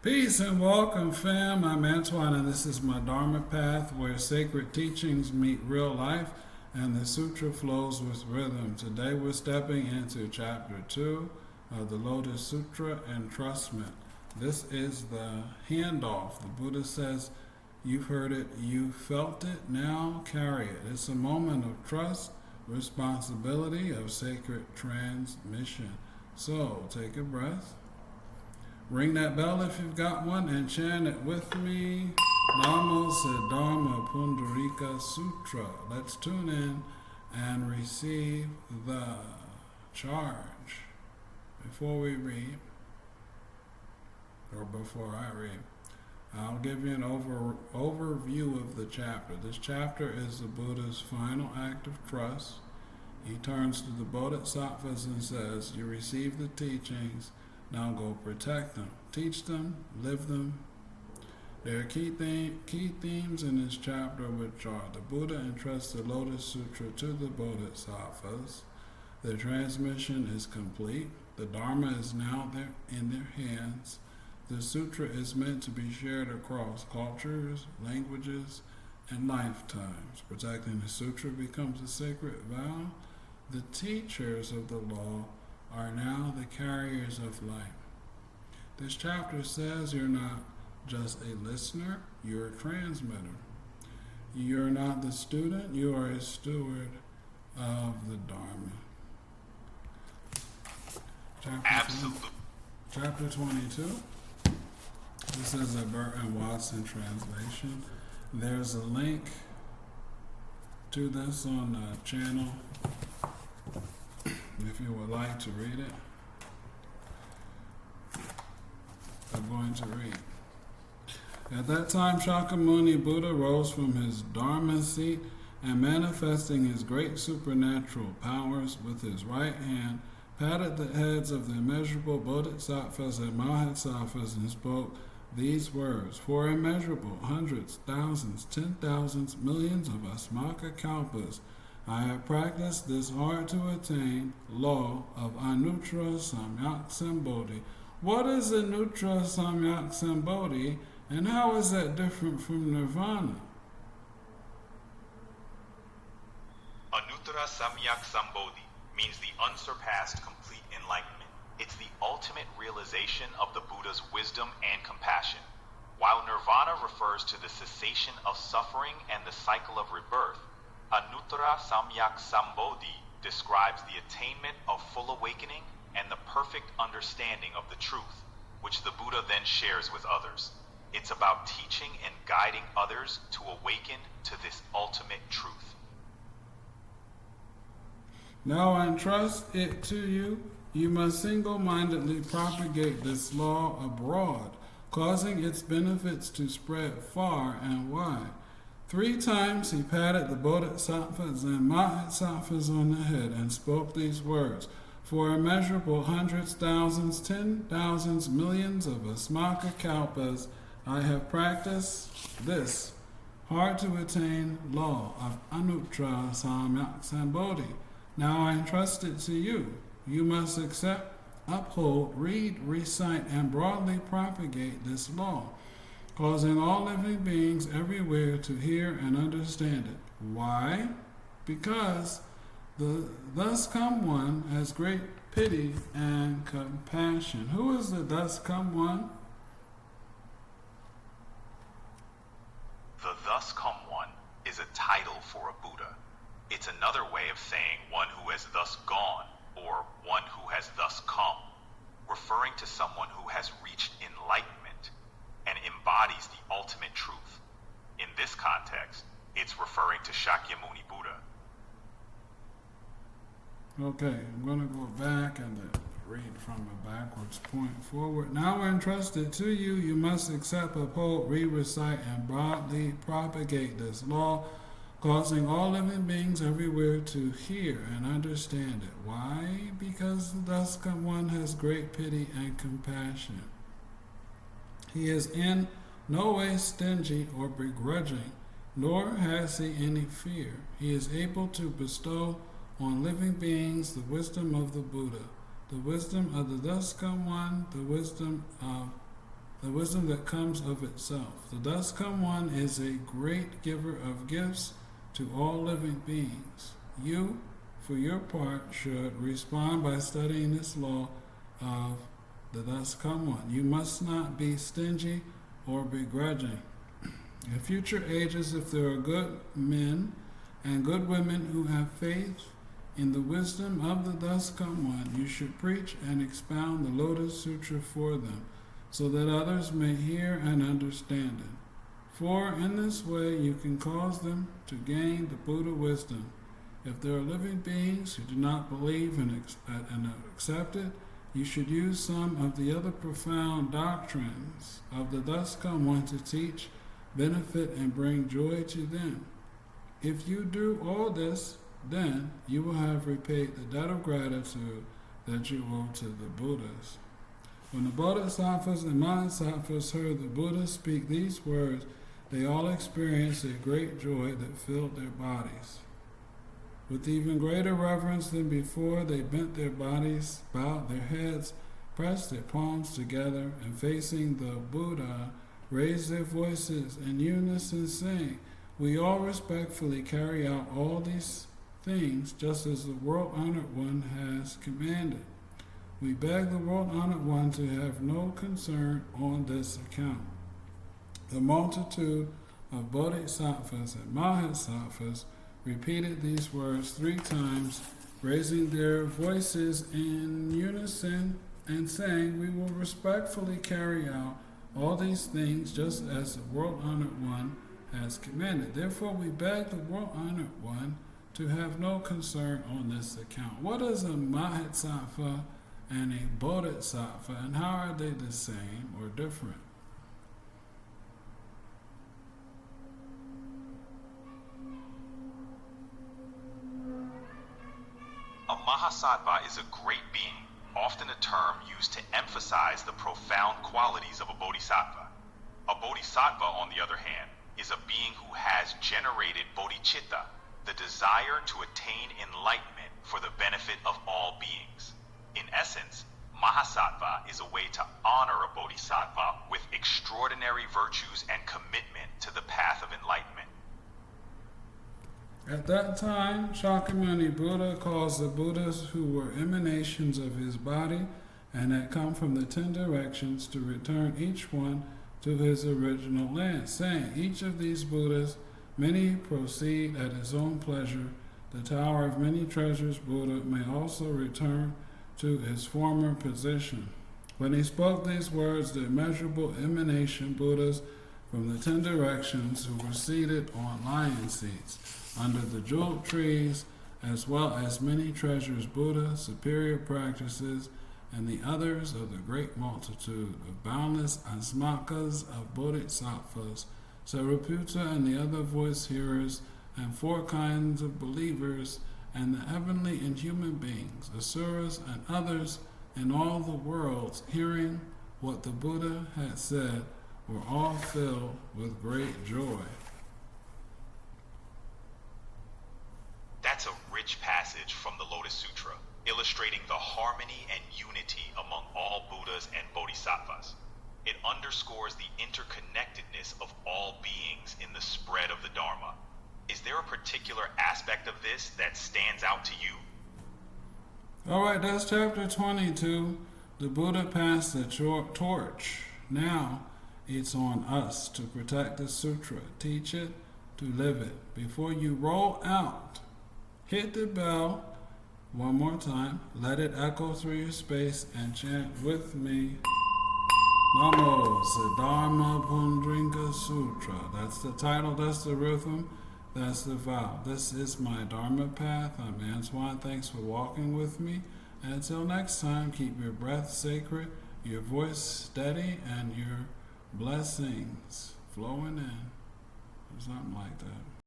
Peace and welcome, fam. I'm Antoine, and this is My Dharma Path, where sacred teachings meet real life and the Sutra flows with rhythm. Today we're stepping into Chapter 2 of the Lotus Sutra, Entrustment. This is the handoff. The Buddha says, you've heard it, you felt it, now carry it. It's a moment of trust, responsibility, of sacred transmission. So, take a breath. Ring that bell if you've got one and chant it with me. Namo, Saddharma, Puṇḍarīka, Sūtra. Let's tune in and receive the charge. Before we read, or before I read, I'll give you an overview of the chapter. This chapter is the Buddha's final act of trust. He turns to the bodhisattvas and says, you receive the teachings, now go protect them, teach them, live them. There are key themes in this chapter, which are the Buddha entrusts the Lotus Sutra to the bodhisattvas. The transmission is complete. The Dharma is now in their hands. The Sutra is meant to be shared across cultures, languages, and lifetimes. Protecting the Sutra becomes a sacred vow. The teachers of the law are now the carriers of light. This chapter says you're not just a listener, you're a transmitter. You're not the student, you are a steward of the Dharma. Chapter 22. This is a Burt and Watson translation. There's a link to this on the channel if you would like to read it. I'm going to read. At that time, Shakyamuni Buddha rose from his Dharma seat and, manifesting his great supernatural powers with his right hand, patted the heads of the immeasurable bodhisattvas and mahasattvas and spoke these words: for immeasurable hundreds, thousands, 10,000s, millions of asmaka kalpas, I have practiced this hard to attain law of anuttara samyak sambodhi. What is anuttara samyak sambodhi, and how is that different from nirvana? Anuttara samyak sambodhi means the unsurpassed complete enlightenment. It's the ultimate realization of the Buddha's wisdom and compassion. While nirvana refers to the cessation of suffering and the cycle of rebirth, Anuttara Samyak Sambodhi describes the attainment of full awakening and the perfect understanding of the truth, which the Buddha then shares with others. It's about teaching and guiding others to awaken to this ultimate truth. Now I entrust it to you. You must single-mindedly propagate this law abroad, causing its benefits to spread far and wide. 3 times he patted the bodhisattvas and mahasattvas on the head and spoke these words: for immeasurable hundreds, thousands, 10,000s, millions of asmaka kalpas, I have practiced this hard to attain law of anuttara samyak sambodhi. Now I entrust it to you. You must accept, uphold, read, recite, and broadly propagate this law, causing all living beings everywhere to hear and understand it. Why? Because the thus come one has great pity and compassion. Who is the thus come one? The thus come one is a title for a Buddha. It's another way of saying one who has thus gone, or one who has thus come, referring to someone who has reached enlightenment and embodies the ultimate truth. In this context, it's referring to Shakyamuni Buddha. Okay, I'm going to go back and read from a backwards point forward. Now I entrust it to you. You must accept, uphold, read, recite, and broadly propagate this law, causing all living beings everywhere to hear and understand it. Why? Because the thus come one has great pity and compassion. He is in no way stingy or begrudging, nor has he any fear. He is able to bestow on living beings the wisdom of the Buddha, the wisdom of the thus come one, the wisdom of the wisdom that comes of itself. The thus come one is a great giver of gifts to all living beings. You, for your part, should respond by studying this law of the thus come one. You must not be stingy or begrudging. In future ages, if there are good men and good women who have faith in the wisdom of the thus come one, you should preach and expound the Lotus Sutra for them, so that others may hear and understand it. For in this way you can cause them to gain the Buddha wisdom. If there are living beings who do not believe and accept it, you should use some of the other profound doctrines of the thus come one to teach, benefit, and bring joy to them. If you do all this, then you will have repaid the debt of gratitude that you owe to the Buddhas. When the bodhisattvas and mahasattvas heard the Buddha speak these words, they all experienced a great joy that filled their bodies. With even greater reverence than before, they bent their bodies, bowed their heads, pressed their palms together, and facing the Buddha, raised their voices in unison, saying, "We all respectfully carry out all these things just as the world-honored one has commanded. We beg the world-honored one to have no concern on this account." The multitude of bodhisattvas and mahasattvas repeated these words 3 times, raising their voices in unison and saying, "We will respectfully carry out all these things just as the world-honored one has commanded. Therefore, we beg the world-honored one to have no concern on this account." What is a mahasattva and a bodhisattva, and how are they the same or different? A mahasattva is a great being, often a term used to emphasize the profound qualities of a bodhisattva. A bodhisattva, on the other hand, is a being who has generated bodhicitta, the desire to attain enlightenment for the benefit of all beings. In essence, mahasattva is a way to honor a bodhisattva with extraordinary virtues and commitment to the path of enlightenment. At that time, Shakyamuni Buddha caused the Buddhas who were emanations of his body and had come from the 10 directions to return each one to his original land, saying, "Each of these Buddhas, many proceed at his own pleasure. The Tower of Many Treasures Buddha may also return to his former position." When he spoke these words, the immeasurable emanation Buddhas from the 10 directions who were seated on lion seats under the jeweled trees, as well as Many Treasures Buddha, superior practices, and the others of the great multitude of boundless asmakas of bodhisattvas, Sariputta and the other voice hearers, and 4 kinds of believers, and the heavenly and human beings, asuras and others in all the worlds, hearing what the Buddha had said, were all filled with great joy. That's a rich passage from the Lotus Sutra, illustrating the harmony and unity among all Buddhas and bodhisattvas. It underscores the interconnectedness of all beings in the spread of the Dharma. Is there a particular aspect of this that stands out to you? Alright, that's chapter 22. The Buddha passed the torch. Now it's on us to protect the sutra, teach it, to live it. Before you roll out, hit the bell one more time, let it echo through your space, and chant with me, Namo, Saddharma, Puṇḍarīka Sutra. That's the title, that's the rhythm, that's the vow. This is My Dharma Path. I'm Antoine. Thanks for walking with me. And until next time, keep your breath sacred, your voice steady, and your blessings flowing in. Or something like that.